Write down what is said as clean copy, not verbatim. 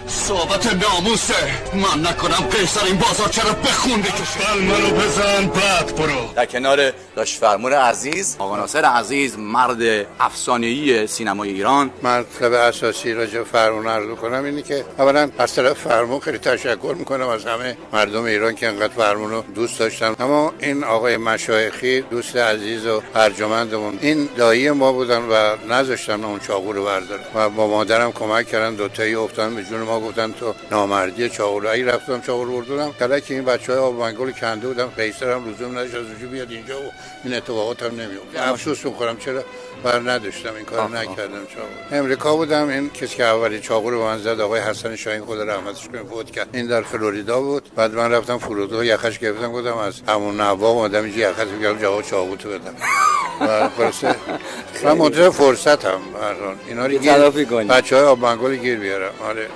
صحبت ناموسه. من نکنم قیصر این بازار چرا بخونده کشه. منو بزن بعد برو. در کنار داش فرمون عزیز، آقا ناصر عزیز، مرد افسانه‌ای سینمای ایران. مطلب اساسی راجع به فرمون عرض کنم اینه که اولا از طرف فرمون خیلی تشکر میکنم از همه مردم ایران که انقدر فرمون رو دوست داشتن. اما این آقای مشایخی دوست عزیز و ارجمندمون، این دایی ما بودن و نذاشتن اون چاقو رو بردارن و با مادرم کمک کردن، دو تایی افتادن به جون ما، گفتن تو نامردی چاقو رو. اگه رفتم چاقو رو بردم کلا که این بچهای آب منگل کنده بودم، قیصر هم لزوم نداشت از اونجا بیاد اینجا و این اتفاقات هم نمیفت. افسوس میخورم چرا بر نداشتم این کارو نکردم. چاقو امریکا بودم، این کسی که اولی چاقو رو به من زد آقای حسن شاهین خدا رحمتش کنه فوت کرد، این در فلوریدا بود. بعد من رفتم فرودگاه یخش گرفتم، گفتم از همون نوا اومدم اینجا یخش میگم جواب چاقو تو بدم. و خلاصه من منتظر فرصتم اینا رو بچهای آب منگل گیر بیارم. آره